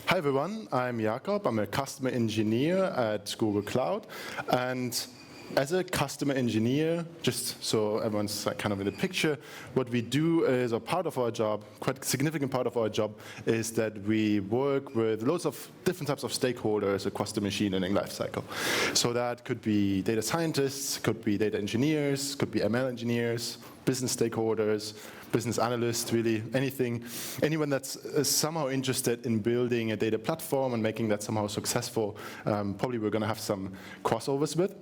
Hi everyone, I'm Jakob. I'm a customer engineer at Google Cloud, and as a customer engineer, just so everyone's kind of in the picture, what we do is, or part of our job, quite a significant part of our job, is that we work with loads of different types of stakeholders across the machine learning lifecycle. So that could be data scientists, could be data engineers, could be ML engineers, business stakeholders, business analysts, really anyone that's somehow interested in building a data platform and making that somehow successful, probably we're going to have some crossovers with.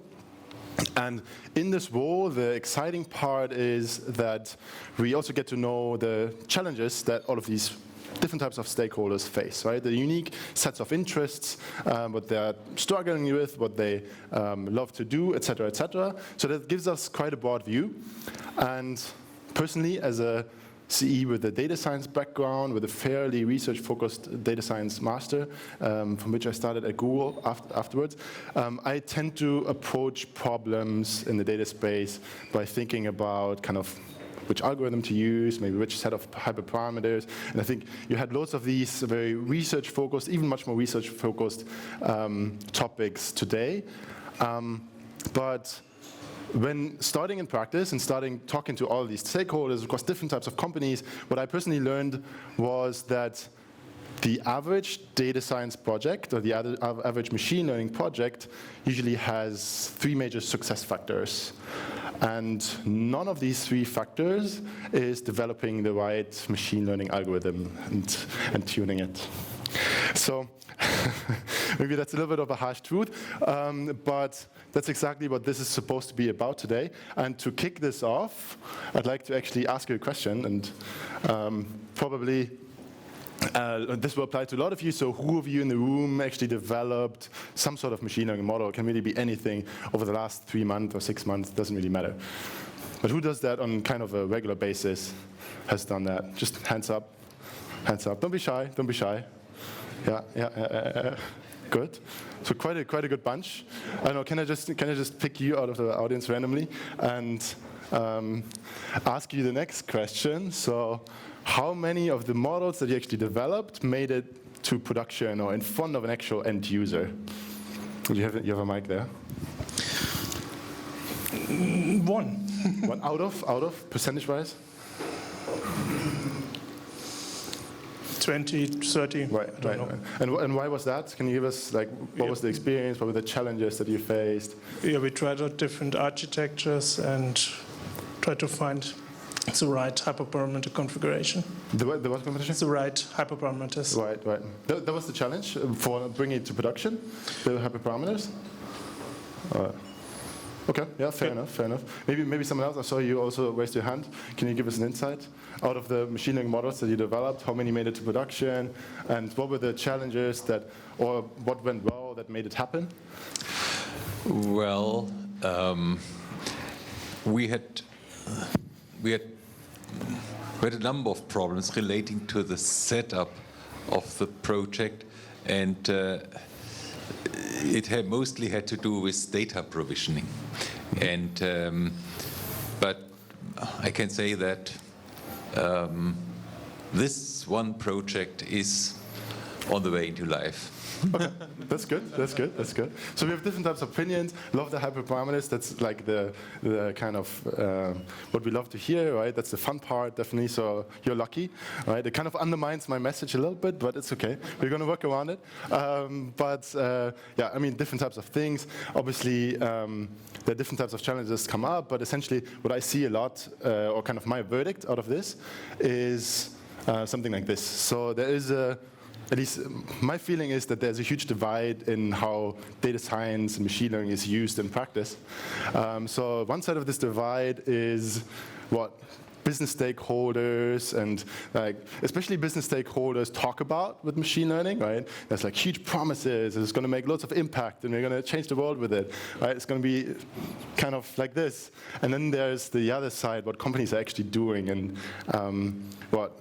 And in this role, the exciting part is that we also get to know the challenges that all of these different types of stakeholders face, right? The unique sets of interests, what they're struggling with, what they love to do, et cetera, et cetera. So that gives us quite a broad view. And personally, as a CE with a data science background, with a fairly research-focused data science master, from which I started at Google afterwards, I tend to approach problems in the data space by thinking about kind of which algorithm to use, maybe which set of hyperparameters. And I think you had lots of these very research-focused, even much more research-focused topics today. But when starting in practice and starting talking to all these stakeholders across different types of companies, what I personally learned was that the average data science project or the average machine learning project usually has 3 major success factors. And none of these 3 factors is developing the right machine learning algorithm and tuning it. So maybe that's a little bit of a harsh truth, but that's exactly what this is supposed to be about today. And to kick this off, I'd like to actually ask you a question, and probably this will apply to a lot of you. So who of you in the room actually developed some sort of machine learning model? It can really be anything over the last 3 months or 6 months, doesn't really matter. But who does that on kind of a regular basis, has done that? Just hands up, hands up. Don't be shy, don't be shy. Yeah. Good. So quite a good bunch. I know. Can I just pick you out of the audience randomly and ask you the next question? So, how many of the models that you actually developed made it to production or in front of an actual end user? You have a mic there. 1. 1 out of percentage-wise? 20, 30, right. And why was that? Can you give us, like, what was the experience, what were the challenges that you faced? Yeah, we tried out different architectures and tried to find the right hyperparameter configuration. The what configuration? The right hyperparameters. Right. That was the challenge for bringing it to production, the hyperparameters? Okay, yeah, fair enough. Maybe someone else, I saw you also raised your hand. Can you give us an insight? Out of the machine learning models that you developed, how many made it to production? And what were the challenges or what went well that made it happen? Well, we had a number of problems relating to the setup of the project, and it mostly had to do with data provisioning. And but I can say that this one project is on the way into life. Okay, that's good. So we have different types of opinions. Love the hyperparameters. That's like the kind of what we love to hear, right? That's the fun part, definitely. So you're lucky, right? It kind of undermines my message a little bit, but it's okay. We're going to work around it. Yeah, I mean, different types of things. Obviously, there are different types of challenges come up, but essentially, what I see a lot, or kind of my verdict out of this, is something like this. So there is at least my feeling is that there's a huge divide in how data science and machine learning is used in practice. So one side of this divide is what business stakeholders and especially business stakeholders talk about with machine learning, right? There's like huge promises, it's going to make lots of impact and we're going to change the world with it, right? It's going to be kind of like this. And then there's the other side, what companies are actually doing and what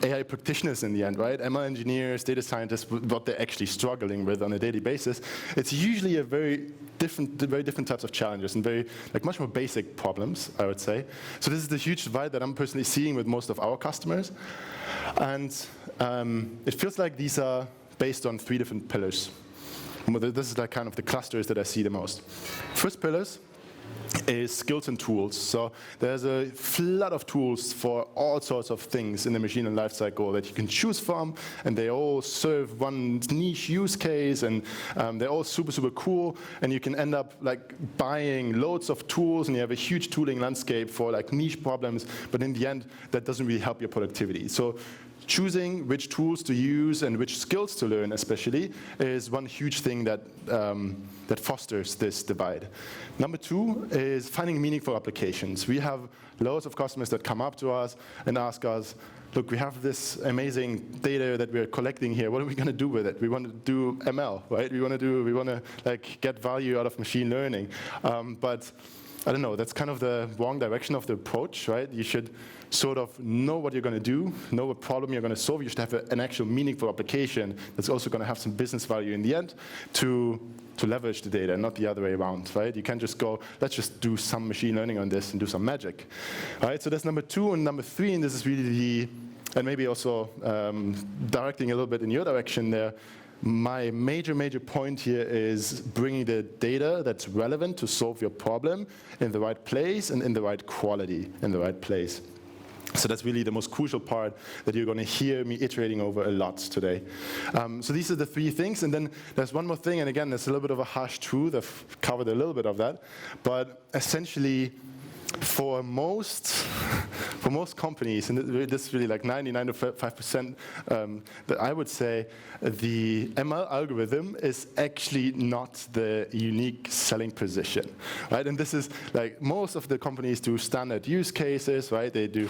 AI practitioners in the end, right? ML engineers, data scientists, what they're actually struggling with on a daily basis. It's usually a very different types of challenges and very, much more basic problems, I would say. So this is the huge divide that I'm personally seeing with most of our customers. And it feels like these are based on 3 different pillars. This is like kind of the clusters that I see the most. First pillars is skills and tools. So there's a flood of tools for all sorts of things in the machine learning lifecycle that you can choose from, and they all serve one niche use case, and they're all super, super cool, and you can end up like buying loads of tools, and you have a huge tooling landscape for like niche problems, but in the end, that doesn't really help your productivity. So choosing which tools to use and which skills to learn especially is one huge thing that fosters this divide. Number 2 is finding meaningful applications. We have loads of customers that come up to us and ask us, look, we have this amazing data that we're collecting here. What are we going to do with it? We want to do ML, right? We want to like get value out of machine learning. But I don't know, that's kind of the wrong direction of the approach, right? You should sort of know what you're going to do, know what problem you're going to solve. You should have an actual meaningful application that's also going to have some business value in the end to leverage the data, not the other way around, right? You can't just go, let's just do some machine learning on this and do some magic, right? So that's number 2, and number 3, and this is really and maybe also directing a little bit in your direction there, my major point here is bringing the data that's relevant to solve your problem in the right place and in the right quality in the right place. So that's really the most crucial part that you're going to hear me iterating over a lot today. So these are the 3 things, and then there's one more thing, and again, there's a little bit of a harsh truth. I've covered a little bit of that, but essentially, for most companies, and this is really like 99.5%, that I would say the ML algorithm is actually not the unique selling position, right? And this is like most of the companies do standard use cases, right? They do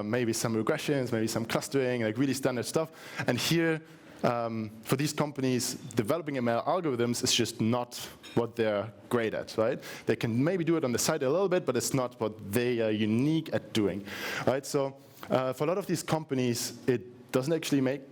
maybe some regressions, maybe some clustering, like really standard stuff. And here, for these companies, developing ML algorithms is just not what they're great at, right? They can maybe do it on the side a little bit, but it's not what they are unique at doing, right? So for a lot of these companies, it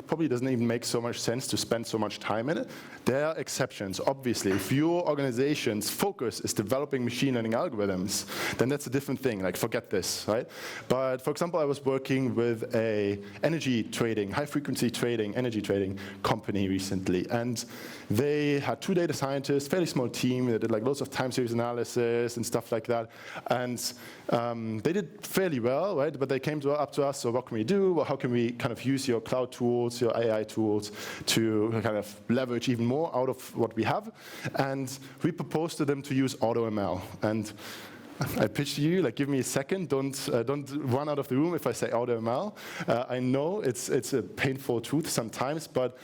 probably doesn't even make so much sense to spend so much time in it. There are exceptions, obviously. If your organization's focus is developing machine learning algorithms, then that's a different thing, like forget this, right? But for example, I was working with a high-frequency trading, energy trading company recently, and they had 2 data scientists, fairly small team, they did like lots of time series analysis and stuff like that, and they did fairly well, right? But they came up to us, so what can we do? Well, how can we kind of use your cloud tools, your AI tools to kind of leverage even more out of what we have? And we proposed to them to use AutoML. And I pitched to you, like, give me a second. Don't run out of the room if I say AutoML. I know it's a painful truth sometimes, but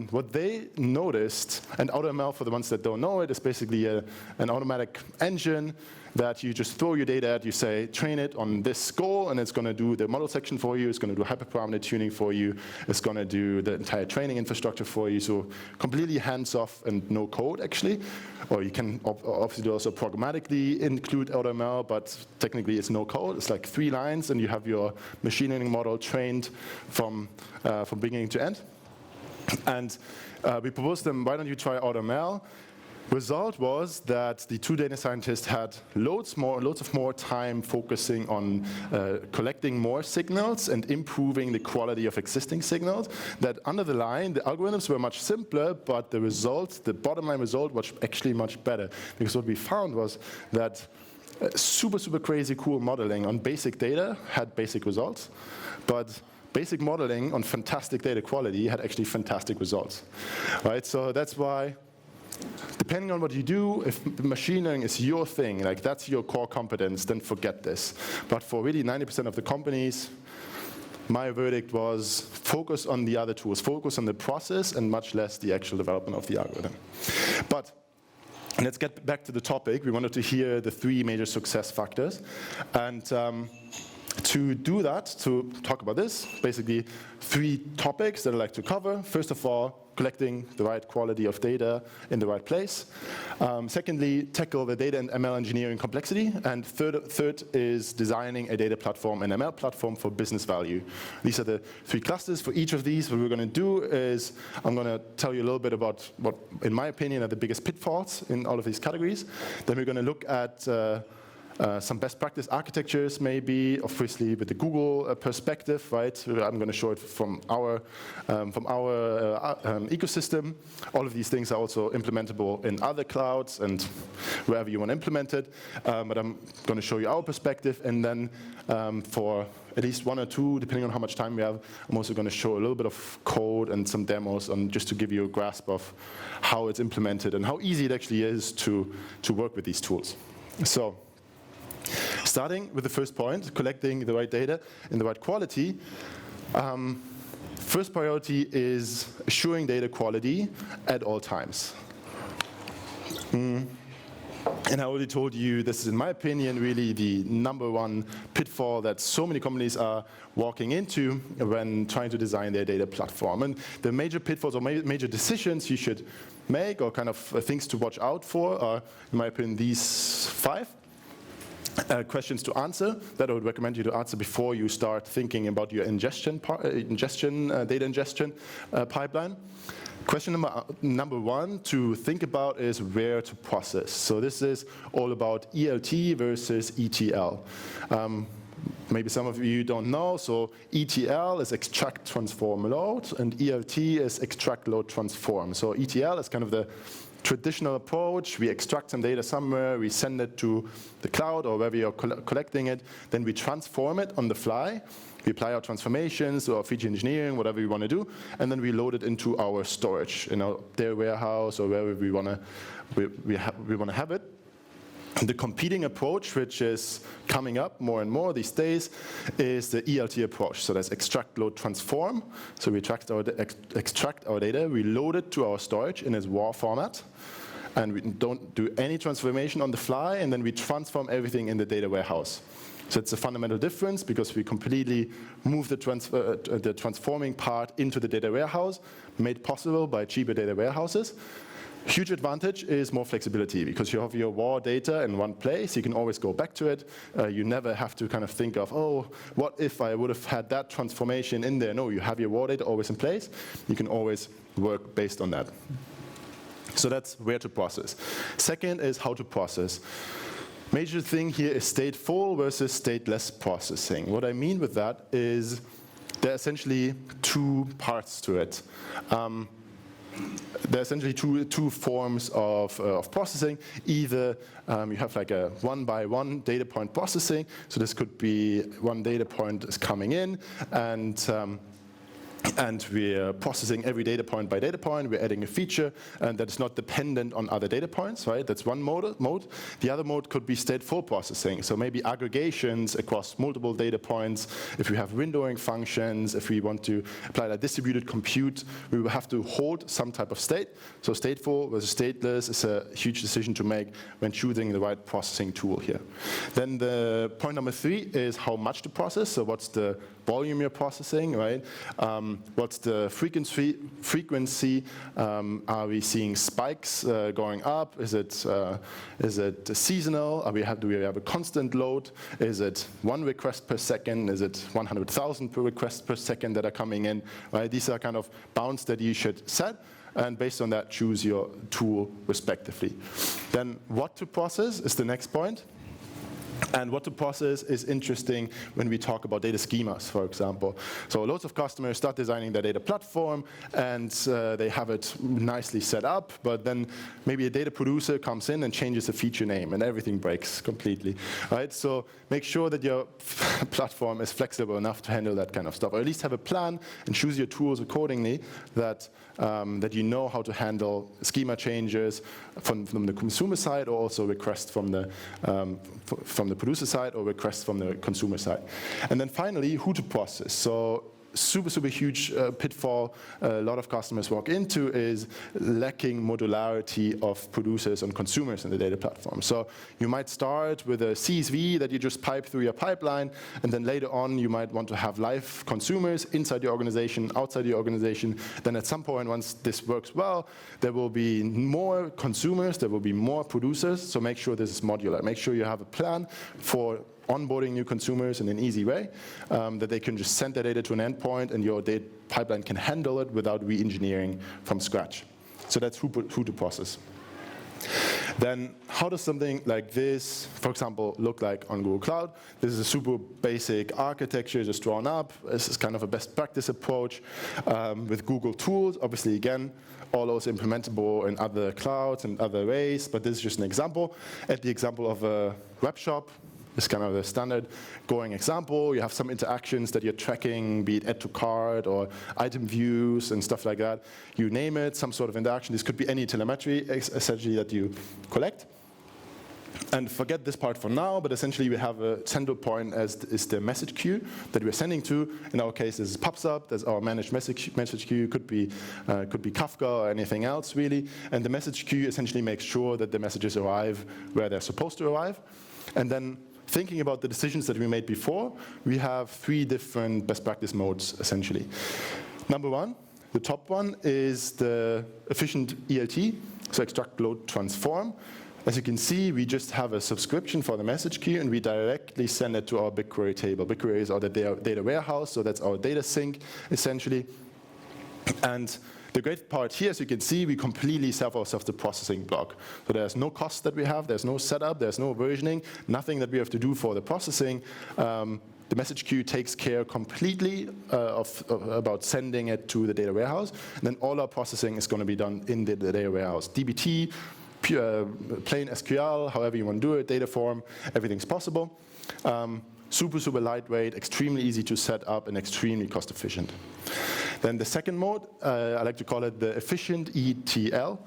what they noticed, and AutoML, for the ones that don't know it, is basically an automatic engine that you just throw your data at, you say, train it on this score, and it's going to do the model section for you, it's going to do hyperparameter tuning for you, it's going to do the entire training infrastructure for you, so completely hands-off and no code, actually. Or you can obviously also programmatically include AutoML, but technically it's no code. It's like 3 lines, and you have your machine learning model trained from beginning to end. And we proposed them, why don't you try AutoML? Result was that the 2 data scientists had loads of more time focusing on collecting more signals and improving the quality of existing signals. That under the line, the algorithms were much simpler, but the bottom line result was actually much better. Because what we found was that super crazy cool modeling on basic data had basic results, but basic modeling on fantastic data quality had actually fantastic results, right? So that's why, depending on what you do, if machine learning is your thing, like that's your core competence, then forget this. But for really 90% of the companies, my verdict was focus on the other tools, focus on the process and much less the actual development of the algorithm. But let's get back to the topic. We wanted to hear the 3 major success factors. And to do that, to talk about this, basically 3 topics that I'd like to cover. First of all, collecting the right quality of data in the right place. Secondly, tackle the data and ML engineering complexity. And third is designing a data platform and ML platform for business value. These are the 3 clusters. For each of these, what we're going to do is I'm going to tell you a little bit about what, in my opinion, are the biggest pitfalls in all of these categories. Then we're going to look at some best practice architectures, maybe, obviously with the Google perspective, right? I'm going to show it from our ecosystem. All of these things are also implementable in other clouds and wherever you want to implement it. But I'm going to show you our perspective, and then for at least one or two, depending on how much time we have, I'm also going to show a little bit of code and some demos on just to give you a grasp of how it's implemented and how easy it actually is to work with these tools. So, starting with the first point, collecting the right data in the right quality. First priority is assuring data quality at all times. And I already told you, this is, in my opinion, really the #1 pitfall that so many companies are walking into when trying to design their data platform. And the major pitfalls or major decisions you should make, or kind of things to watch out for, are, in my opinion, these 5 questions to answer that I would recommend you to answer before you start thinking about your data ingestion pipeline. Question number 1 to think about is where to process. So this is all about ELT versus ETL. Maybe some of you don't know, so ETL is extract, transform, load, and ELT is extract, load, transform. So ETL is kind of the traditional approach. We extract some data somewhere, we send it to the cloud or wherever you're collecting it, then we transform it on the fly. We apply our transformations or feature engineering, whatever we want to do, and then we load it into our storage, in our data warehouse or wherever we want to have it. And the competing approach, which is coming up more and more these days, is the ELT approach. So that's extract, load, transform. So we extract our data, we load it to our storage in its raw format, and we don't do any transformation on the fly, and then we transform everything in the data warehouse. So it's a fundamental difference because we completely move the transforming part into the data warehouse, made possible by cheaper data warehouses. Huge advantage is more flexibility because you have your raw data in one place. You can always go back to it. You never have to kind of think of, oh, what if I would have had that transformation in there? No, you have your raw data always in place. You can always work based on that. So that's where to process. Second is how to process. Major thing here is stateful versus stateless processing. What I mean with that is there are essentially 2 parts to it. There are essentially two forms of processing. Either you have like a 1-by-1 data point processing. So this could be one data point is coming in, and we're processing every data point by data point. We're adding a feature, and that is not dependent on other data points, right? That's one mode. The other mode could be stateful processing. So maybe aggregations across multiple data points. If we have windowing functions, if we want to apply that distributed compute, we will have to hold some type of state. So stateful versus stateless is a huge decision to make when choosing the right processing tool here. Then the point number 3 is how much to process. So what's the volume you're processing, right? What's the frequency? Are we seeing spikes going up? Is it seasonal? Do we have a constant load? Is it 1 request per second? Is it 100,000 per request per second that are coming in? Right? These are kind of bounds that you should set, and based on that, choose your tool respectively. Then what to process is the next point. And what to process is interesting when we talk about data schemas, for example. So lots of customers start designing their data platform, and they have it nicely set up, but then maybe a data producer comes in and changes the feature name, and everything breaks completely, right? So make sure that your platform is flexible enough to handle that kind of stuff, or at least have a plan and choose your tools accordingly that you know how to handle schema changes from the consumer side, or also requests from the producer side or requests from the consumer side. And then finally, who to process. So super huge pitfall a lot of customers walk into is lacking modularity of producers and consumers in the data platform. So you might start with a CSV that you just pipe through your pipeline, and then later on you might want to have live consumers inside your organization, outside your organization. Then at some point, once this works well, there will be more consumers, there will be more producers. So make sure this is modular. Make sure you have a plan for onboarding new consumers in an easy way, that they can just send their data to an endpoint and your data pipeline can handle it without re-engineering from scratch. So that's who to process. Then how does something like this, for example, look like on Google Cloud? This is a super basic architecture just drawn up. This is kind of a best practice approach with Google tools. Obviously, again, all those implementable in other clouds and other ways, but this is just an example. At the example of a web shop, it's kind of the standard going example. You have some interactions that you're tracking, be it add to cart or item views and stuff like that. You name it, some sort of interaction. This could be any telemetry, essentially, that you collect. And forget this part for now, but essentially we have a central point as is the message queue that we're sending to. In our case, this is PubSub. That's our managed message queue. Could be Kafka or anything else, really. And the message queue essentially makes sure that the messages arrive where they're supposed to arrive. And then thinking about the decisions that we made before, we have 3 different best practice modes, essentially. Number 1, the top one, is the efficient ELT, so extract, load, transform. As you can see, we just have a subscription for the message queue, and we directly send it to our BigQuery table. BigQuery is our data warehouse, so that's our data sink, essentially. And the great part here, as you can see, we completely save ourselves the processing block. So there's no cost that we have, there's no setup, there's no versioning, nothing that we have to do for the processing. The message queue takes care completely about sending it to the data warehouse. And then all our processing is going to be done in the data warehouse. DBT, plain SQL, however you want to do it, data form, everything's possible. Super, super lightweight, extremely easy to set up, and extremely cost efficient. Then the second mode, I like to call it the efficient ETL.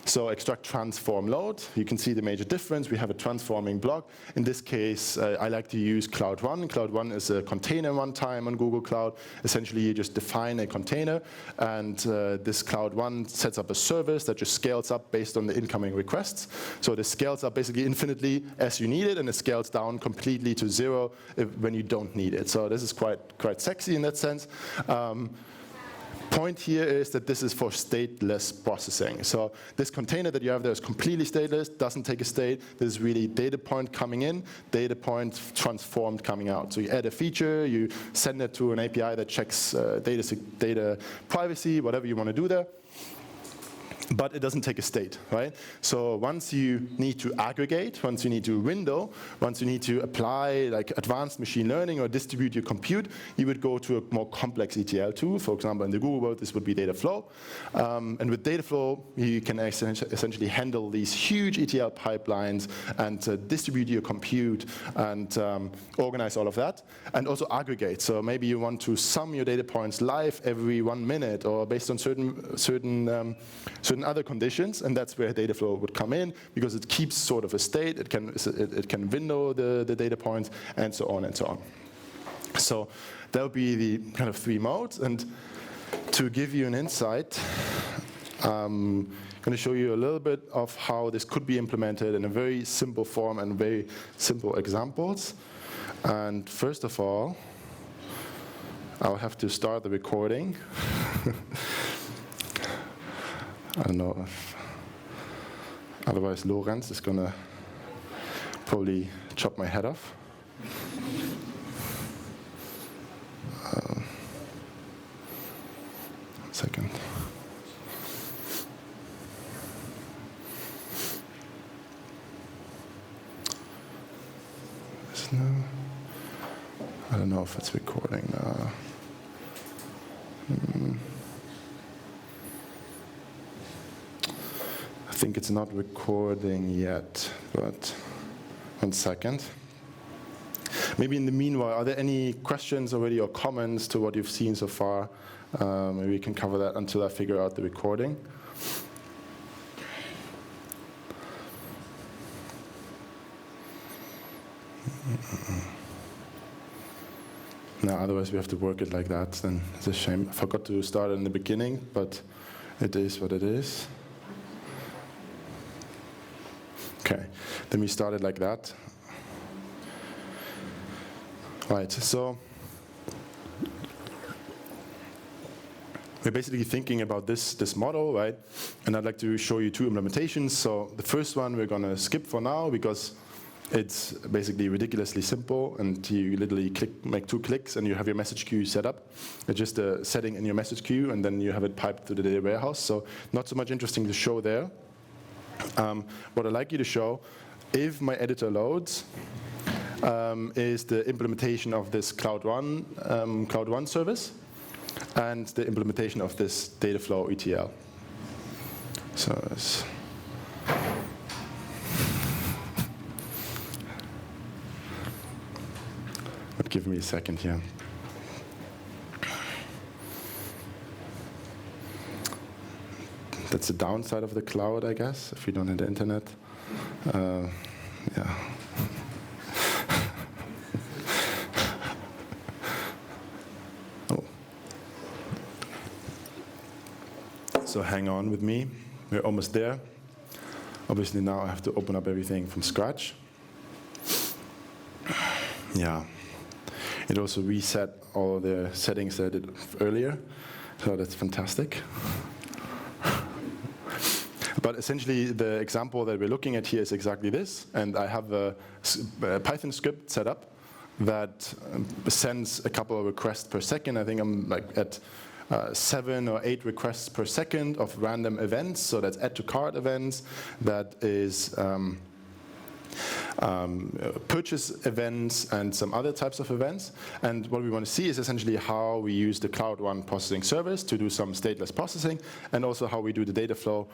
So extract, transform, load. You can see the major difference. We have a transforming block. In this case, I like to use Cloud Run. Cloud Run is a container runtime on Google Cloud. Essentially, you just define a container, and this Cloud Run sets up a service that just scales up based on the incoming requests. So this scales up basically infinitely as you need it, and it scales down completely to 0 when you don't need it. So this is quite sexy in that sense. Point here is that this is for stateless processing. So this container that you have there is completely stateless, doesn't take a state. This is really data point coming in, data point transformed coming out. So you add a feature, you send it to an API that checks data privacy, whatever you want to do there. But it doesn't take a state, right? So once you need to aggregate, once you need to window, once you need to apply like advanced machine learning or distribute your compute, you would go to a more complex ETL tool. For example, in the Google world, this would be Dataflow. And with Dataflow, you can essentially handle these huge ETL pipelines and distribute your compute and organize all of that, and also aggregate. So maybe you want to sum your data points live every 1 minute, or based on certain other conditions, and that's where Dataflow would come in, because it keeps sort of a state, it can window the data points, and so on and so on. So that would be the kind of 3 modes, and to give you an insight, I'm going to show you a little bit of how this could be implemented in a very simple form and very simple examples. And first of all, I'll have to start the recording. I don't know if, otherwise Lorenz is going to probably chop my head off. One second. I don't know if it's recording now. I think it's not recording yet, but 1 second. Maybe in the meanwhile, are there any questions already or comments to what you've seen so far? Maybe we can cover that until I figure out the recording. No, otherwise we have to work it like that, then it's a shame. I forgot to start it in the beginning, but it is what it is. Okay, then we started like that. Right, so we're basically thinking about this model, right? And I'd like to show you 2 implementations. So the first one we're going to skip for now because it's basically ridiculously simple, and you literally make 2 clicks and you have your message queue set up. It's just a setting in your message queue, and then you have it piped to the data warehouse. So not so much interesting to show there. What I'd like you to show, if my editor loads, is the implementation of this Cloud Run service and the implementation of this Dataflow ETL. So but give me a second here. That's the downside of the cloud, I guess, if you don't have the internet. Yeah. Oh. So hang on with me. We're almost there. Obviously now I have to open up everything from scratch. Yeah. It also reset all the settings that I did earlier. So that's fantastic. But essentially, the example that we're looking at here is exactly this. And I have a Python script set up that sends a couple of requests per second. I think I'm like at 7 or 8 requests per second of random events. So that's add to cart events. That is purchase events and some other types of events. And what we want to see is essentially how we use the Cloud Run processing service to do some stateless processing, and also how we do the Dataflow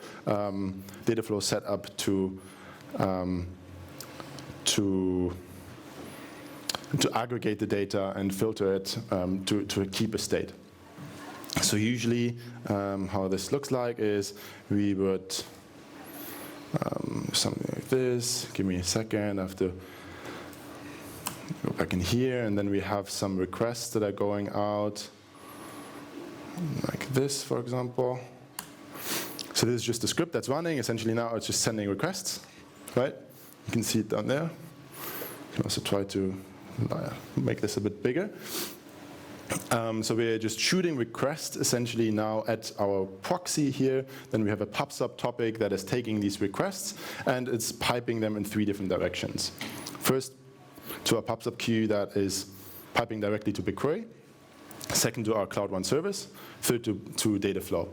setup to aggregate the data and filter it to keep a state. So usually how this looks like is we would something like this. Give me a second. I have to go back in here, and then we have some requests that are going out, like this, for example. So this is just the script that's running. Essentially now it's just sending requests, right? You can see it down there. You can also try to make this a bit bigger. So we're just shooting requests essentially now at our proxy here. Then we have a pub/sub topic that is taking these requests, and it's piping them in 3 different directions. First, to our pub/sub queue that is piping directly to BigQuery. Second, to our Cloud Run service. Third, to Dataflow.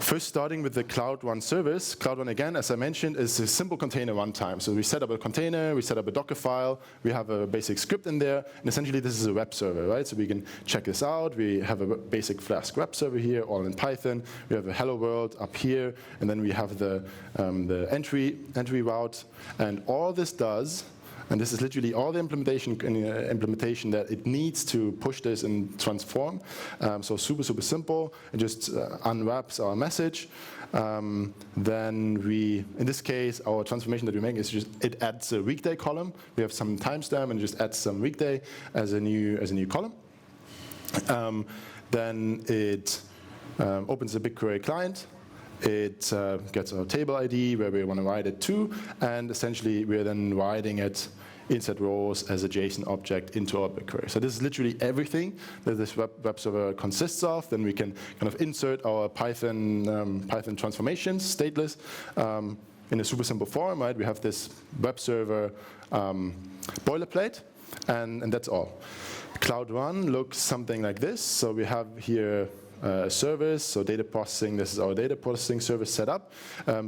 First, starting with the Cloud Run service. Cloud Run, again, as I mentioned, is a simple container runtime. So we set up a container, we set up a Docker file, we have a basic script in there, and essentially this is a web server, right? So we can check this out. We have a basic Flask web server here, all in Python. We have a hello world up here, and then we have the entry route. And all this does, and this is literally all the implementation that it needs to push this and transform. So super, super simple. It just unwraps our message. Then we, in this case, our transformation that we make is just, it adds a weekday column. We have some timestamp and just adds some weekday as a new column. Then it opens a BigQuery client. It gets our table ID where we want to write it to, and essentially we're then writing it inside rows as a JSON object into our BigQuery. So this is literally everything that this web server consists of. Then we can kind of insert our Python transformations, stateless, in a super simple form, right? We have this web server boilerplate, and that's all. Cloud Run looks something like this. So we have here service, so data processing. This is our data processing service set up.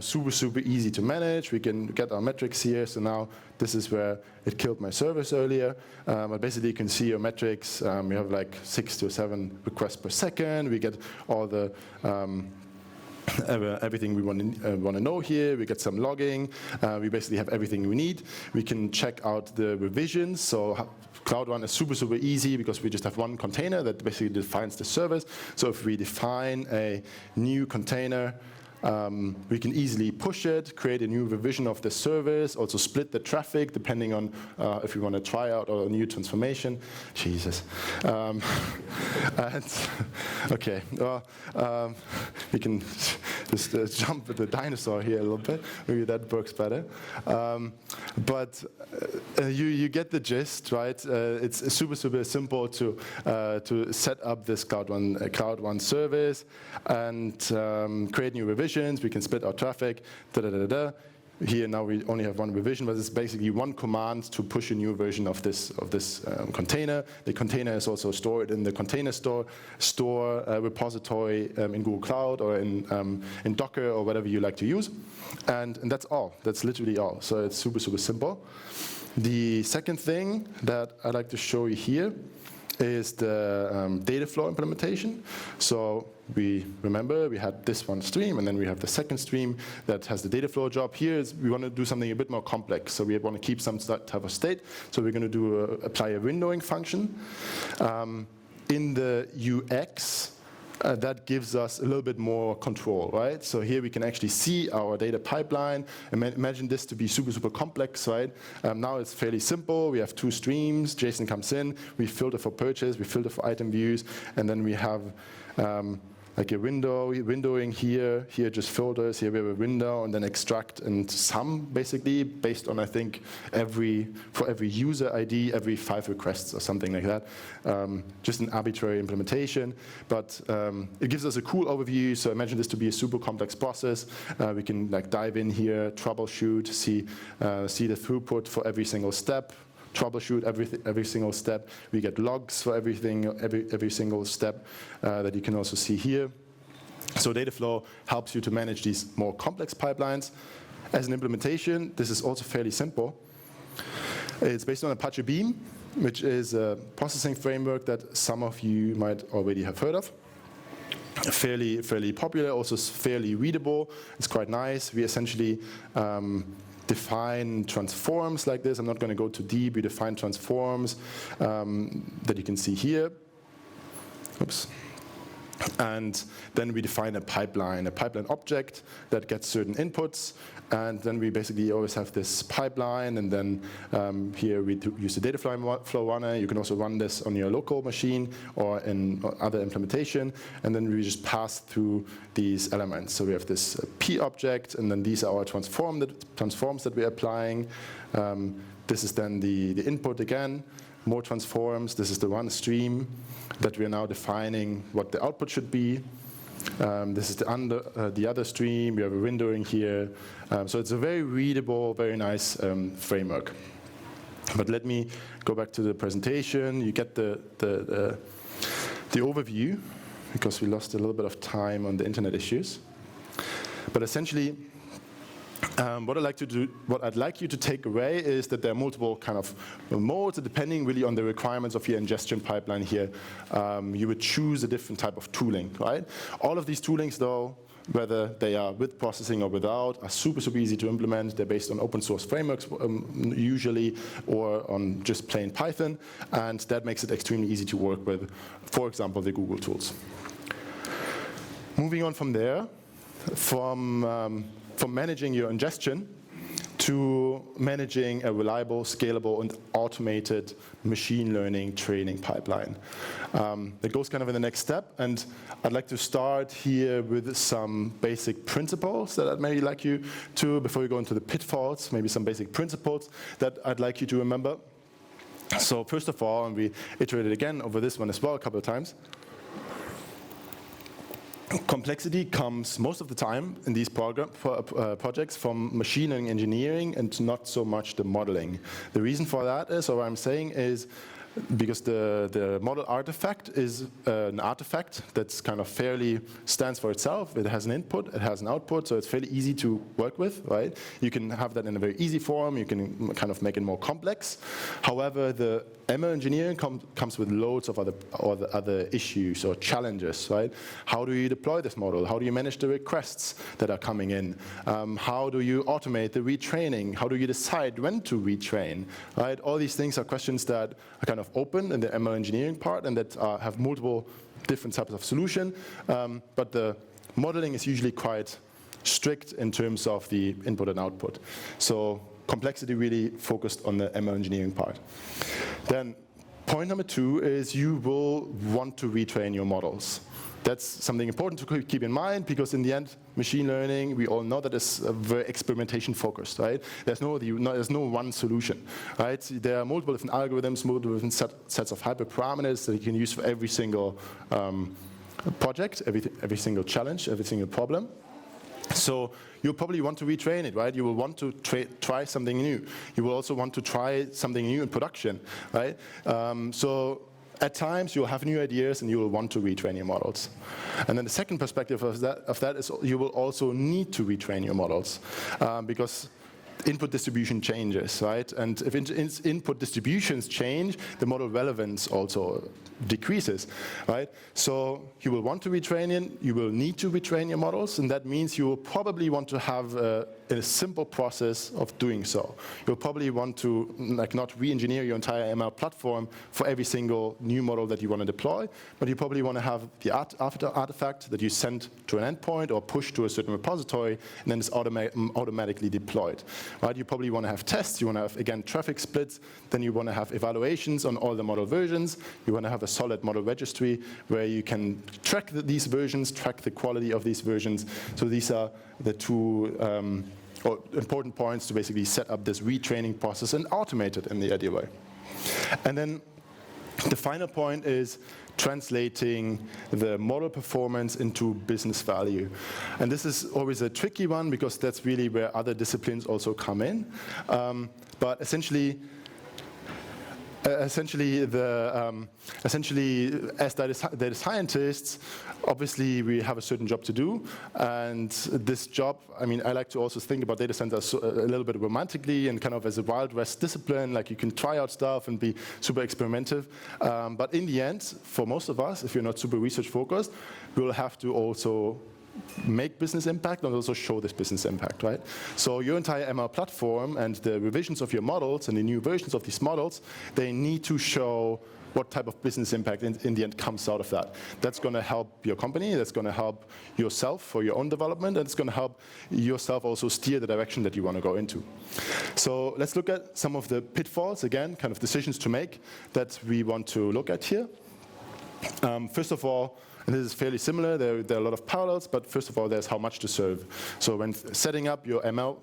Super, super easy to manage. We can get our metrics here. So now this is where it killed my service earlier. But basically you can see your metrics. We have like 6 to 7 requests per second. We get all the everything we want to know here. We get some logging. We basically have everything we need. We can check out the revisions. So Cloud Run is super, super easy because we just have one container that basically defines the service. So if we define a new container, we can easily push it, create a new revision of the service, also split the traffic depending on if we want to try out a new transformation. Jesus. Okay, well, we can just jump with the dinosaur here a little bit. Maybe that works better. But you get the gist, right? It's super, super simple to set up this Cloud Run service and create new revisions. We can split our traffic, Here now we only have one revision, but it's basically one command to push a new version of this container. The container is also stored in the container store repository in Google Cloud or in Docker or whatever you like to use. And that's all. That's literally all. So it's super, super simple. The second thing that I'd like to show you here is the Dataflow implementation. So we had this one stream, and then we have the second stream that has the Dataflow job. Here we want to do something a bit more complex. So we want to keep some type of state. So we're going to apply a windowing function. In the UX, that gives us a little bit more control, right? So here we can actually see our data pipeline. Imagine this to be super, super complex, right? Now it's fairly simple. We have two streams. JSON comes in. We filter for purchase. We filter for item views. And then we have like a windowing here. Here just filters. Here we have a window, and then extract and sum, basically, based on, I think, for every user ID, every 5 requests or something like that. Just an arbitrary implementation. But it gives us a cool overview. So imagine this to be a super complex process. We can like dive in here, troubleshoot, see the throughput for every single step. Troubleshoot every single step. We get logs for everything, every single step that you can also see here. So Dataflow helps you to manage these more complex pipelines. As an implementation, this is also fairly simple. It's based on Apache Beam, which is a processing framework that some of you might already have heard of. Fairly popular, also fairly readable. It's quite nice. We essentially define transforms like this. I'm not going to go too deep. We define transforms that you can see here. Oops. And then we define a pipeline object that gets certain inputs. And then we basically always have this pipeline. And then here we use the Dataflow runner. You can also run this on your local machine or in other implementation. And then we just pass through these elements. So we have this P object, and then these are our transforms that we're applying. This is then the input again. More transforms. This is the one stream that we are now defining what the output should be. This is the other stream. We have a windowing here. So it's a very readable, very nice framework. But let me go back to the presentation. You get the overview, because we lost a little bit of time on the internet issues. But essentially, what I'd like you to take away is that there are multiple kind of modes, depending really on the requirements of your ingestion pipeline here. You would choose a different type of tooling, right? All of these toolings, though, whether they are with processing or without, are super, super easy to implement. They're based on open source frameworks usually, or on just plain Python, and that makes it extremely easy to work with, for example, the Google tools. Moving on from there, from managing your ingestion to managing a reliable, scalable, and automated machine learning training pipeline. That goes kind of in the next step, and I'd like to start here with some basic principles that I'd maybe like you to, before we go into the pitfalls, maybe some basic principles that I'd like you to remember. So first of all, and we iterated again over this one as well a couple of times, complexity comes most of the time in these projects from machine learning engineering and not so much the modeling. The reason for that is, or what I'm saying is, because the model artifact is an artifact that's kind of fairly stands for itself. It has an input, it has an output, so it's fairly easy to work with, right? You can have that in a very easy form. You can kind of make it more complex. However, the ML engineering comes with loads of other issues or challenges, right? How do you deploy this model? How do you manage the requests that are coming in? How do you automate the retraining? How do you decide when to retrain, right? All these things are questions that are kind of open in the ML engineering part and that have multiple different types of solution. But the modeling is usually quite strict in terms of the input and output. So complexity really focused on the ML engineering part. Then point number 2 is you will want to retrain your models. That's something important to keep in mind, because in the end, machine learning, we all know that it's very experimentation focused, right? There's no one solution, right? There are multiple different algorithms, multiple different sets of hyperparameters that you can use for every single project, every single challenge, every single problem. So you'll probably want to retrain it, right? You will want to try something new. You will also want to try something new in production, right? So at times you'll have new ideas and you will want to retrain your models. And then the second perspective of that is you will also need to retrain your models because input distribution changes, right? And if input distributions change, the model relevance also decreases, right? So you will want to retrain it, you will need to retrain your models, and that means you will probably want to have a simple process of doing so. You'll probably want to not re-engineer your entire ML platform for every single new model that you want to deploy, but you probably want to have the artifact that you send to an endpoint or push to a certain repository, and then it's automatically deployed. Right? You probably want to have tests, you want to have, again, traffic splits, then you want to have evaluations on all the model versions, you want to have a solid model registry where you can track these versions, track the quality of these versions. So these are the two important points to basically set up this retraining process and automate it in the ideal way. And then the final point is translating the model performance into business value. And this is always a tricky one because that's really where other disciplines also come in. But essentially, as data scientists, obviously we have a certain job to do, and this job, I mean, I like to also think about data centers a little bit romantically and kind of as a Wild West discipline, like you can try out stuff and be super experimentative, but in the end, for most of us, if you're not super research focused, we'll have to also make business impact and also show this business impact, right? So your entire ML platform and the revisions of your models and the new versions of these models, they need to show what type of business impact in the end comes out of that. That's going to help your company, that's going to help yourself for your own development, and it's going to help yourself also steer the direction that you want to go into. So let's look at some of the pitfalls, again, kind of decisions to make that we want to look at here. First of all, and this is fairly similar, there are a lot of parallels, but first of all, there's how much to serve. So when setting up your ML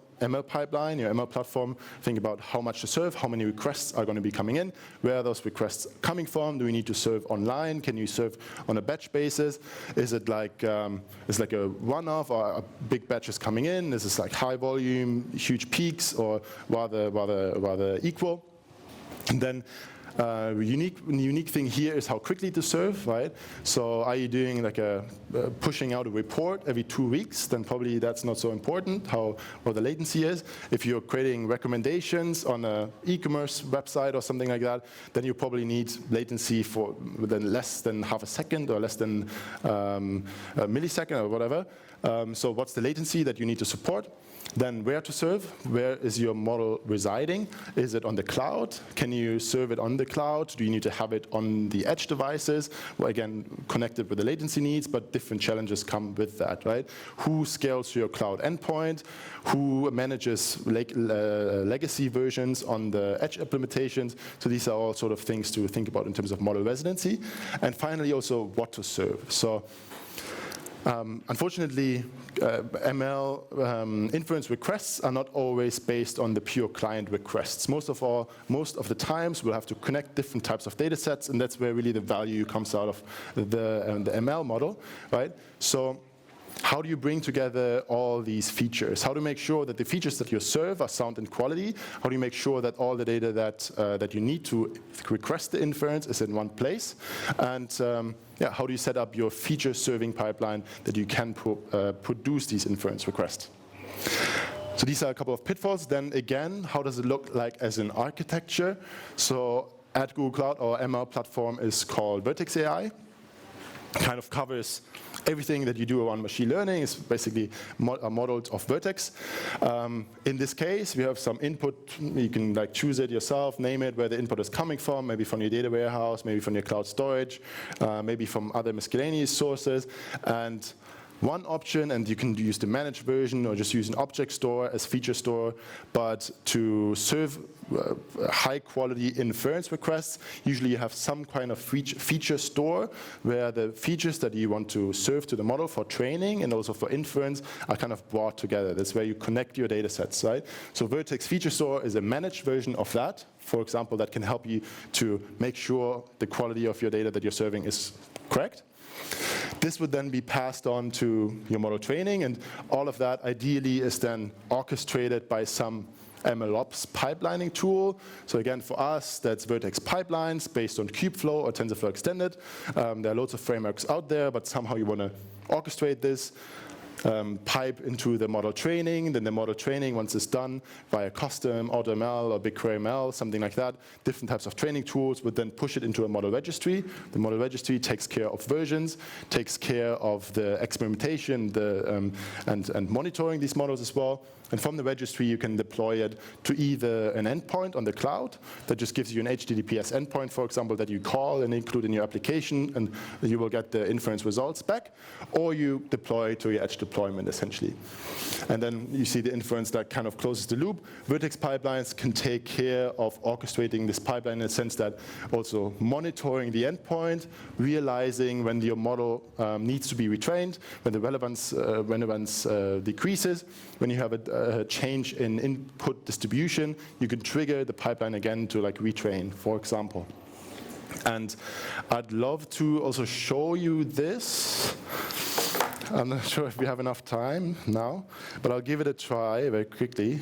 pipeline, your ML platform, think about how much to serve, how many requests are going to be coming in, where are those requests coming from, do we need to serve online, can you serve on a batch basis, is it like it's like a one-off or a big batch is coming in, is this like high volume, huge peaks, or rather equal? And then unique thing here is how quickly to serve, right? So are you doing like pushing out a report every 2 weeks? Then probably that's not so important, what the latency is. If you're creating recommendations on an e-commerce website or something like that, then you probably need latency for less than half a second or less than a millisecond or whatever. So what's the latency that you need to support? Then where to serve? Where is your model residing? Is it on the cloud? Can you serve it on the cloud? Do you need to have it on the edge devices? Well, again, connected with the latency needs, but different challenges come with that, right? Who scales your cloud endpoint? Who manages legacy versions on the edge implementations? So these are all sort of things to think about in terms of model residency. And finally, also what to serve. So unfortunately, ML inference requests are not always based on the pure client requests. Most of the times we'll have to connect different types of data sets, and that's where really the value comes out of the ML model, right? So how do you bring together all these features? How to make sure that the features that you serve are sound in quality? How do you make sure that all the data that you need to request the inference is in one place? And how do you set up your feature serving pipeline that you can produce these inference requests? So these are a couple of pitfalls. Then again, how does it look like as an architecture? So at Google Cloud, our ML platform is called Vertex AI. Kind of covers everything that you do around machine learning. Is basically a model of Vertex. In this case, we have some input. You can like choose it yourself, name it, where the input is coming from, maybe from your data warehouse, maybe from your cloud storage, maybe from other miscellaneous sources. And one option, and you can use the managed version or just use an object store as feature store, but to serve high quality inference requests, usually you have some kind of feature store where the features that you want to serve to the model for training and also for inference are kind of brought together. That's where you connect your data sets, right? So Vertex Feature Store is a managed version of that, for example, that can help you to make sure the quality of your data that you're serving is correct. This would then be passed on to your model training, and all of that ideally is then orchestrated by some MLOps pipelining tool. So again, for us, that's Vertex pipelines based on Kubeflow or TensorFlow Extended. There are loads of frameworks out there, but somehow you want to orchestrate this. Pipe into the model training, then the model training, once it's done via custom, AutoML or BigQuery ML, something like that, different types of training tools would then push it into a model registry. The model registry takes care of versions, takes care of the experimentation and monitoring these models as well. And from the registry, you can deploy it to either an endpoint on the cloud that just gives you an HTTPS endpoint, for example, that you call and include in your application, and you will get the inference results back, or you deploy to your edge deployment, essentially. And then you see the inference that kind of closes the loop. Vertex pipelines can take care of orchestrating this pipeline in the sense that also monitoring the endpoint, realizing when your model needs to be retrained, when the relevance decreases, when you have a change in input distribution, you can trigger the pipeline again to like retrain, for example. And I'd love to also show you this. I'm not sure if we have enough time now, but I'll give it a try very quickly.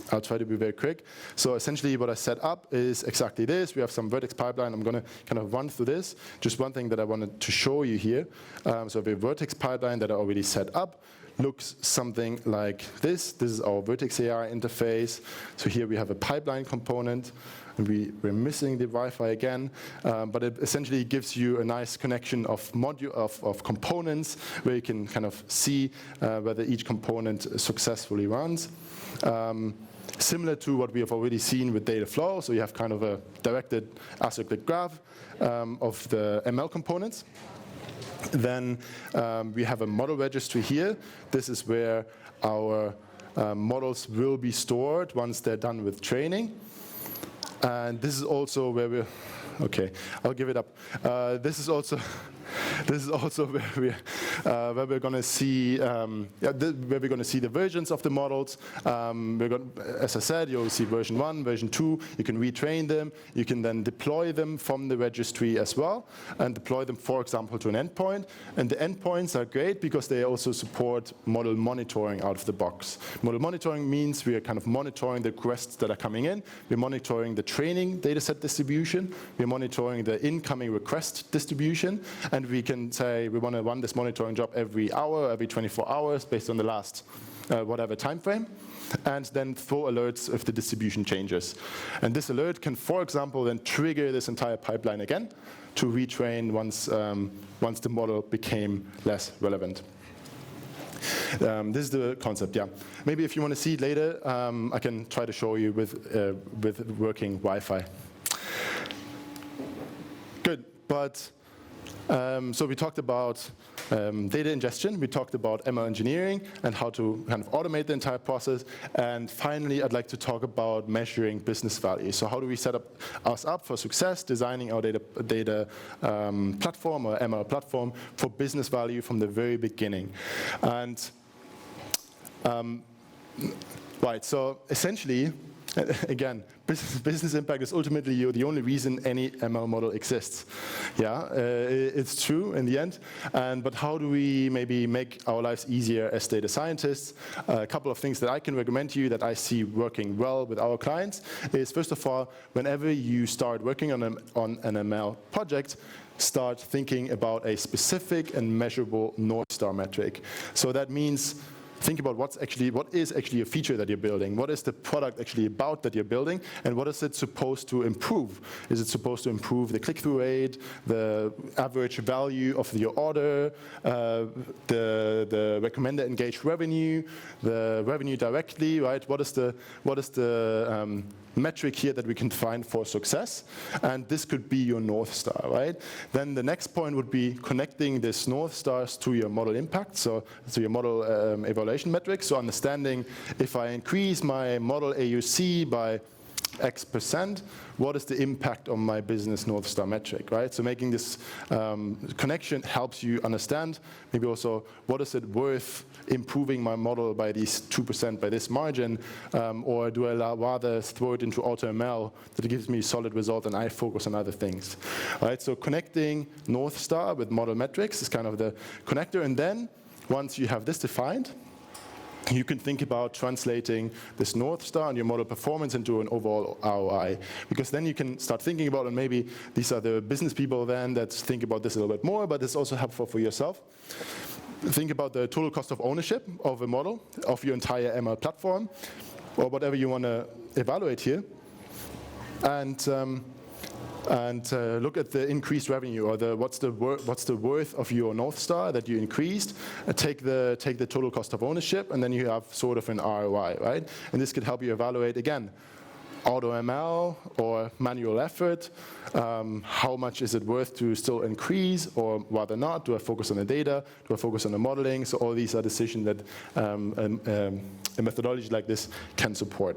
I'll try to be very quick. So essentially what I set up is exactly this. We have some Vertex pipeline. I'm going to kind of run through this. Just one thing that I wanted to show you here. So the Vertex pipeline that I already set up looks something like this. This is our Vertex AI interface. So here we have a pipeline component. And we're missing the Wi-Fi again, but it essentially gives you a nice connection of components where you can kind of see whether each component successfully runs. Similar to what we have already seen with Dataflow, so you have kind of a directed acyclic graph of the ML components. Then we have a model registry here. This is where our models will be stored once they're done with training. And this is also where we're, okay, I'll give it up. This is also where we're going to see where we're going to see the versions of the models. As I said, you'll see version 1, version 2. You can retrain them. You can then deploy them from the registry as well, and deploy them, for example, to an endpoint. And the endpoints are great because they also support model monitoring out of the box. Model monitoring means we are kind of monitoring the requests that are coming in. We're monitoring the training dataset distribution. We're monitoring the incoming request distribution. And we can say we want to run this monitoring job every hour, every 24 hours, based on the last whatever time frame, and then throw alerts if the distribution changes. And this alert can, for example, then trigger this entire pipeline again to retrain once the model became less relevant. This is the concept, yeah. Maybe if you want to see it later, I can try to show you with working Wi-Fi. Good, but so we talked about data ingestion, we talked about ML engineering and how to kind of automate the entire process, and finally I'd like to talk about measuring business value. So how do we set us up for success, designing our data platform or ML platform for business value from the very beginning. And right, so essentially, again, business impact is ultimately the only reason any ML model exists. Yeah, it's true in the end. But how do we maybe make our lives easier as data scientists? A couple of things that I can recommend to you that I see working well with our clients is, first of all, whenever you start working on an ML project, start thinking about a specific and measurable North Star metric. So that means think about what is actually a feature that you're building. What is the product actually about that you're building, and what is it supposed to improve? Is it supposed to improve the click-through rate, the average value of your order, the recommended engaged revenue, the revenue directly, right? What is the metric here that we can find for success? And this could be your North Star, right? Then the next point would be connecting this North Stars to your model impact, so to your model evaluation metrics. So understanding if I increase my model AUC by X%, what is the impact on my business North Star metric, right? So making this connection helps you understand maybe also what is it worth improving my model by these 2% by this margin, or do I rather throw it into AutoML that gives me solid result and I focus on other things, right? So connecting North Star with model metrics is kind of the connector, and then once you have this defined, you can think about translating this North Star and your model performance into an overall ROI. Because then you can start thinking about, and maybe these are the business people then that think about this a little bit more, but it's also helpful for yourself. Think about the total cost of ownership of a model, of your entire ML platform, or whatever you want to evaluate here. And look at the increased revenue, or what's the worth of your North Star that you increased. Take the total cost of ownership, and then you have sort of an ROI, right? And this could help you evaluate again, AutoML or manual effort. How much is it worth to still increase, or rather not? Do I focus on the data? Do I focus on the modeling? So all these are decisions that a methodology like this can support.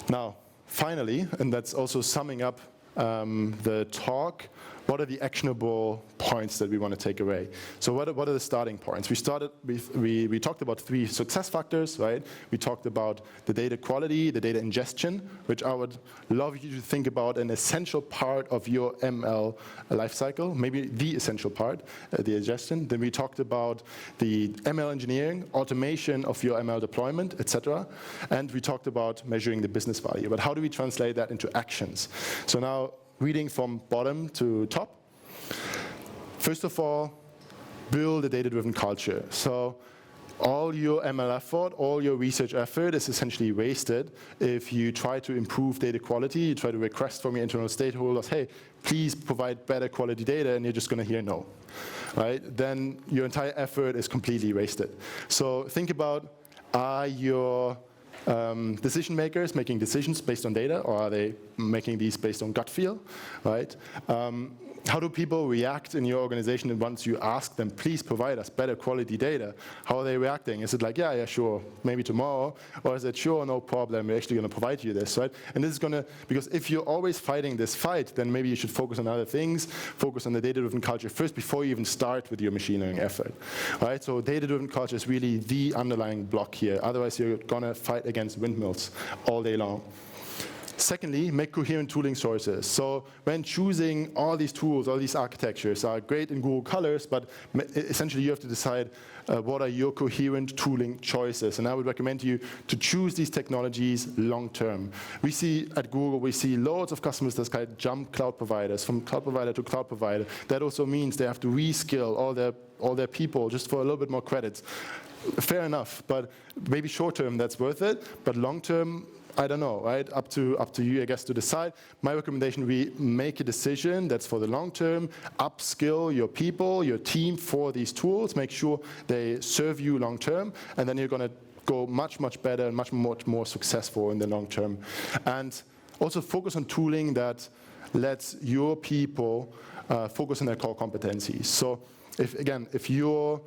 Now, finally, and that's also summing up the talk, what are the actionable points that we want to take away? So what are the starting points? We talked about 3 success factors, right? We talked about the data quality, the data ingestion, which I would love you to think about an essential part of your ML lifecycle, maybe the essential part, the ingestion. Then we talked about the ML engineering, automation of your ML deployment, etc. And we talked about measuring the business value. But how do we translate that into actions? So now, reading from bottom to top. First of all, build a data-driven culture. So all your ML effort, all your research effort is essentially wasted if you try to improve data quality, you try to request from your internal stakeholders, hey, please provide better quality data, and you're just going to hear no, right? Then your entire effort is completely wasted. So think about, are your decision makers making decisions based on data, or are they making these based on gut feel, right? How do people react in your organization once you ask them, please provide us better quality data? How are they reacting? Is it like, yeah, sure, maybe tomorrow? Or is it, sure, no problem, we're actually going to provide you this, right? And this is going to, because if you're always fighting this fight, then maybe you should focus on other things, focus on the data-driven culture first before you even start with your machine learning effort, right? So data-driven culture is really the underlying block here. Otherwise, you're going to fight against windmills all day long. Secondly, make coherent tooling choices. So when choosing all these tools, all these architectures are great in Google Colors, but essentially you have to decide what are your coherent tooling choices. And I would recommend you to choose these technologies long term. We see at Google, we see loads of customers that kind of jump cloud providers from cloud provider to cloud provider. That also means they have to reskill all their people just for a little bit more credits. Fair enough, but maybe short term that's worth it, but long term, I don't know, right? Up to you, I guess, to decide. My recommendation, we make a decision that's for the long term, upskill your people, your team for these tools, make sure they serve you long term, and then you're going to go much, much better and much more successful in the long term. And also focus on tooling that lets your people focus on their core competencies. So if your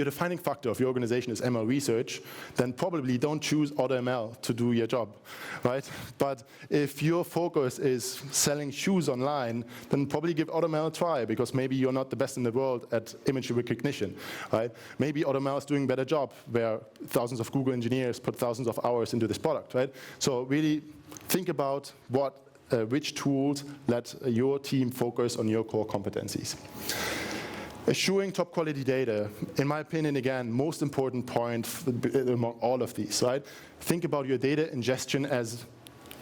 defining factor of your organization is ML research, then probably don't choose AutoML to do your job, right? But if your focus is selling shoes online, then probably give AutoML a try, because maybe you're not the best in the world at image recognition, right? Maybe AutoML is doing a better job, where thousands of Google engineers put thousands of hours into this product, right? So really think about which tools let your team focus on your core competencies. Assuring top quality data, in my opinion, again, most important point among all of these, right? Think about your data ingestion as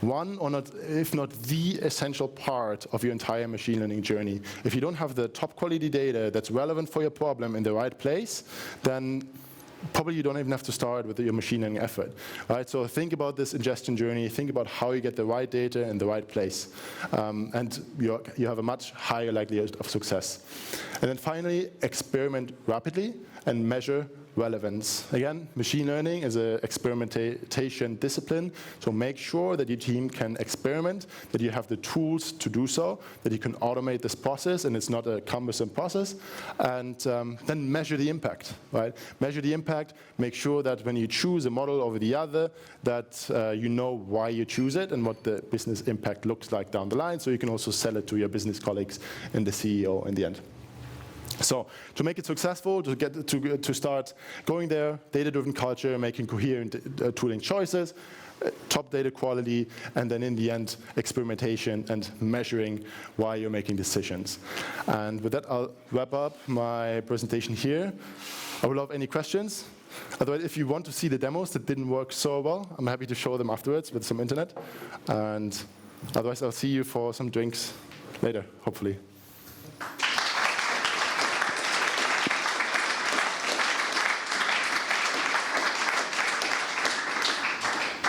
one, or not, if not the essential part of your entire machine learning journey. If you don't have the top quality data that's relevant for your problem in the right place, then probably you don't even have to start with your machine learning effort, right? So think about this ingestion journey, think about how you get the right data in the right place, and you have a much higher likelihood of success. And then finally, experiment rapidly and measure relevance. Again, machine learning is an experimentation discipline, so make sure that your team can experiment, that you have the tools to do so, that you can automate this process and it's not a cumbersome process, and then measure the impact, right? Measure the impact, make sure that when you choose a model over the other, that you know why you choose it and what the business impact looks like down the line, so you can also sell it to your business colleagues and the CEO in the end. So to make it successful, to start going there, data-driven culture, making coherent tooling choices, top data quality, and then in the end, experimentation and measuring why you're making decisions. And with that, I'll wrap up my presentation here. I would love any questions. Otherwise, if you want to see the demos that didn't work so well, I'm happy to show them afterwards with some internet. And otherwise, I'll see you for some drinks later, hopefully.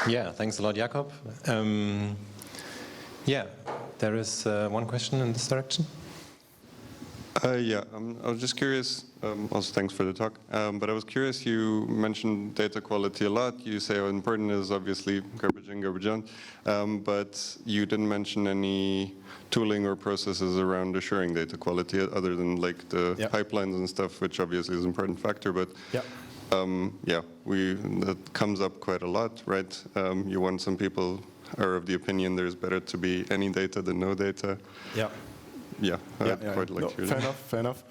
Yeah, thanks a lot, Jakob. Yeah, there is one question in this direction. Yeah, I was just curious, also thanks for the talk, but I was curious, you mentioned data quality a lot. You say how important it is obviously garbage in, garbage out, but you didn't mention any tooling or processes around assuring data quality other than like the pipelines and stuff, which obviously is an important factor, but yeah, that comes up quite a lot, right? Some people are of the opinion there's better to be any data than no data. I'd quite like to hear that. Fair enough.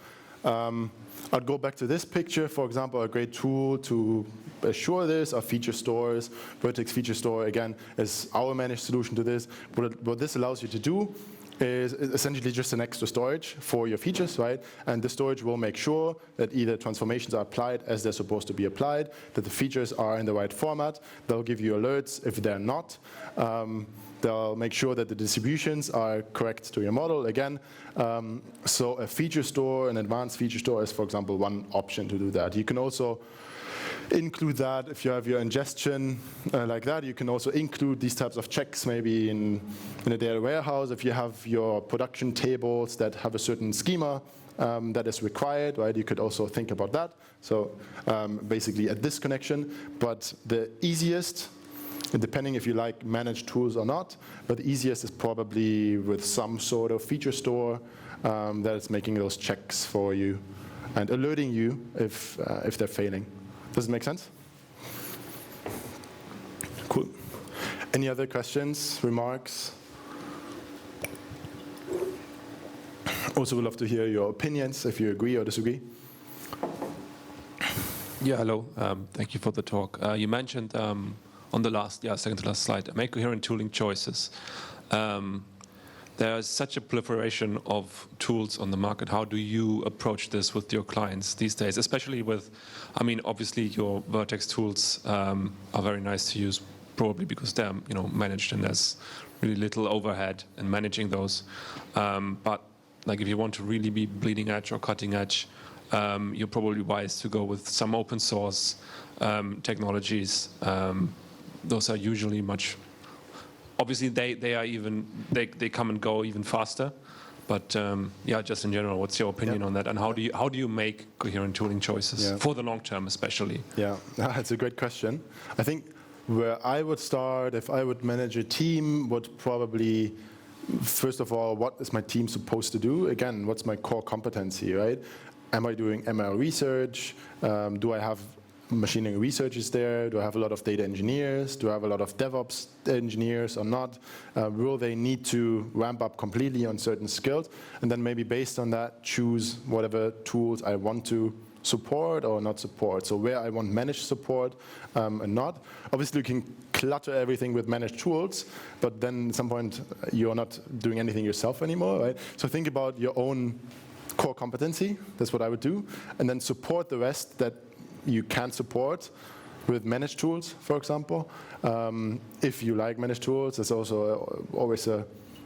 I'd go back to this picture, for example, a great tool to assure this are feature stores. Vertex Feature Store, again, is our managed solution to this. What this allows you to do is essentially just an extra storage for your features, right? And the storage will make sure that either transformations are applied as they're supposed to be applied, that the features are in the right format. They'll give you alerts if they're not. They'll make sure that the distributions are correct to your model, again. So a feature store, an advanced feature store is, for example, one option to do that. You can also include that if you have your ingestion like that. You can also include these types of checks maybe in a data warehouse. If you have your production tables that have a certain schema that is required, right? You could also think about that. So basically a disconnection. But the easiest, depending if you like managed tools or not, but the easiest is probably with some sort of feature store that is making those checks for you and alerting you if they're failing. Does it make sense? Cool. Any other questions, remarks? Also would love to hear your opinions, if you agree or disagree. Yeah, hello. Thank you for the talk. You mentioned on the second to last slide, make coherent tooling choices. There is such a proliferation of tools on the market. How do you approach this with your clients these days? Especially with, I mean, obviously your Vertex tools are very nice to use, probably because they're managed and there's really little overhead in managing those. But like if you want to really be bleeding edge or cutting edge, you're probably wise to go with some open source technologies. Those are usually much. Obviously, they come and go even faster, but yeah, just in general, what's your opinion on that? And how do you make coherent tooling choices for the long term, especially? Yeah, that's a great question. I think where I would start, if I would manage a team, would probably first of all, what is my team supposed to do? Again, what's my core competency, right? Am I doing ML research? Do I have machine learning researchers there? Do I have a lot of data engineers? Do I have a lot of DevOps engineers or not? Will they need to ramp up completely on certain skills? And then maybe based on that, choose whatever tools I want to support or not support. So where I want managed support and not. Obviously, you can clutter everything with managed tools, but then at some point, you're not doing anything yourself anymore, right? So think about your own core competency. That's what I would do. And then support the rest that you can support with managed tools, for example. If you like managed tools, there's also always a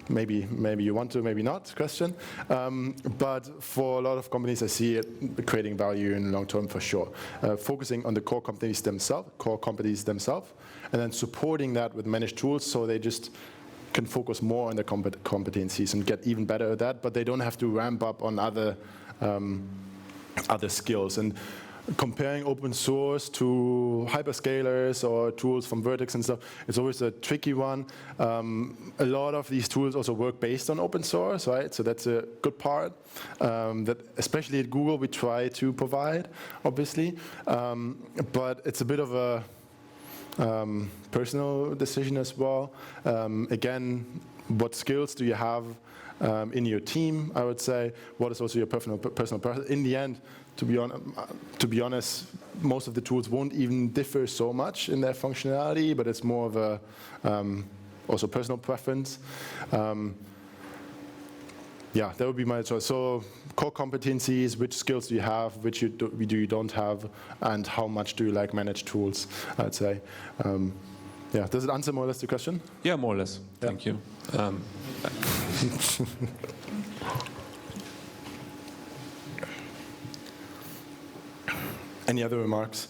maybe you want to, maybe not question. But for a lot of companies, I see it creating value in the long term for sure. Focusing on the core competencies themselves, and then supporting that with managed tools so they just can focus more on the competencies and get even better at that, but they don't have to ramp up on other skills. And comparing open source to hyperscalers or tools from Vertex and stuff, it's always a tricky one. A lot of these tools also work based on open source, right? So that's a good part that, especially at Google, we try to provide, obviously. But it's a bit of a personal decision as well. Again, what skills do you have in your team, I would say? What is also your personal preference? In the end, to be honest, most of the tools won't even differ so much in their functionality, but it's more of a also personal preference. Yeah, that would be my choice. So core competencies, which skills do you have, which you don't have, and how much do you like manage tools, I'd say. Yeah, does it answer more or less the question? Yeah, more or less. Yeah. Thank you. Any other remarks?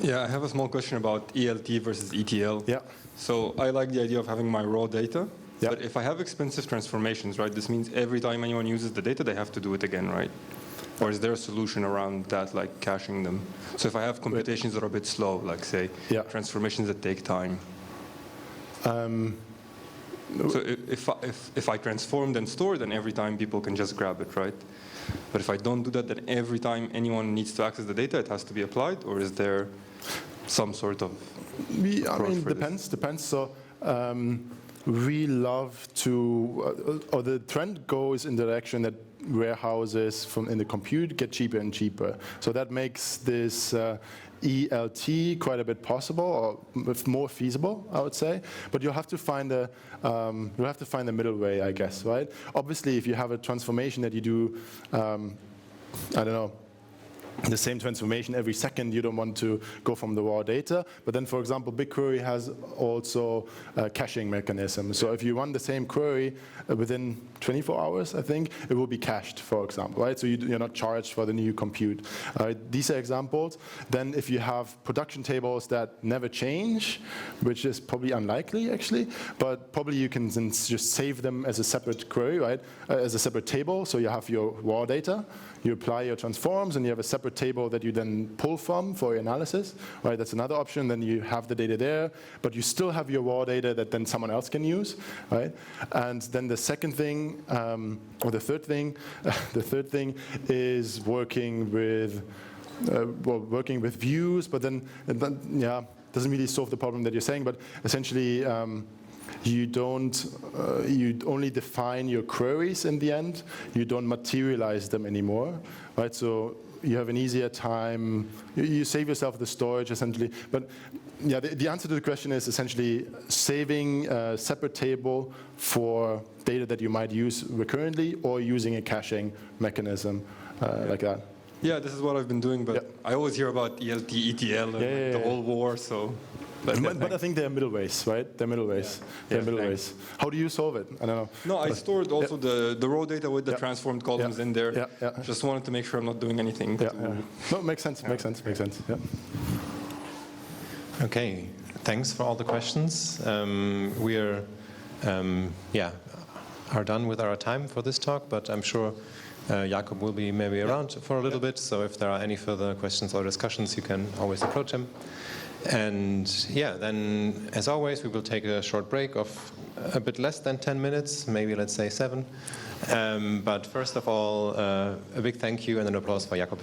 Yeah, I have a small question about ELT versus ETL. Yeah. So I like the idea of having my raw data, Yeah. but if I have expensive transformations, right, this means every time anyone uses the data, they have to do it again, right? Or is there a solution around that, like caching them? So if I have computations that are a bit slow, like say Yeah. transformations that take time. So if I transform then store, then every time people can just grab it, right? But if I don't do that, then every time anyone needs to access the data, it has to be applied, or is there some sort of I mean, depends. So we love to, or the trend goes in the direction that warehouses in the compute get cheaper and cheaper. So that makes this ELT quite a bit possible, or more feasible, I would say. But you'll have to find a middle way, I guess, right? Obviously, if you have a transformation that you do, I don't know, the same transformation every second, you don't want to go from the raw data. But then, for example, BigQuery has also a caching mechanism. So if you run the same query within 24 hours, I think, it will be cached, for example, right? So you're not charged for the new compute. These are examples. Then if you have production tables that never change, which is probably unlikely, actually, but probably you can just save them as a separate query, right? As a separate table. So you have your raw data, you apply your transforms, and you have a separate table that you then pull from for your analysis, right? That's another option. Then you have the data there, but you still have your raw data that then someone else can use, right? And then the second thing, or the third thing, is working with views, but then yeah, doesn't really solve the problem that you're saying. But essentially, you only define your queries in the end. You don't materialize them anymore, right? So you have an easier time. You save yourself the storage, essentially. But yeah, the answer to the question is essentially saving a separate table for data that you might use recurrently, or using a caching mechanism like that. Yeah, this is what I've been doing, but Yeah. I always hear about ELT, ETL, and the whole war, so... But I think they're middle ways, right? They're middle ways. They're middle ways. How do you solve it? I don't know. No, I stored also the raw data with the transformed columns in there. Yeah. Just wanted to make sure I'm not doing anything. No, makes sense. Makes sense. Yeah. Okay, thanks for all the questions. We are done with our time for this talk, but I'm sure Jakob will be maybe around for a little bit. So if there are any further questions or discussions, you can always approach him. And yeah, then as always, we will take a short break of a bit less than 10 minutes, maybe let's say 7. But first of all, a big thank you and an applause for Jakob.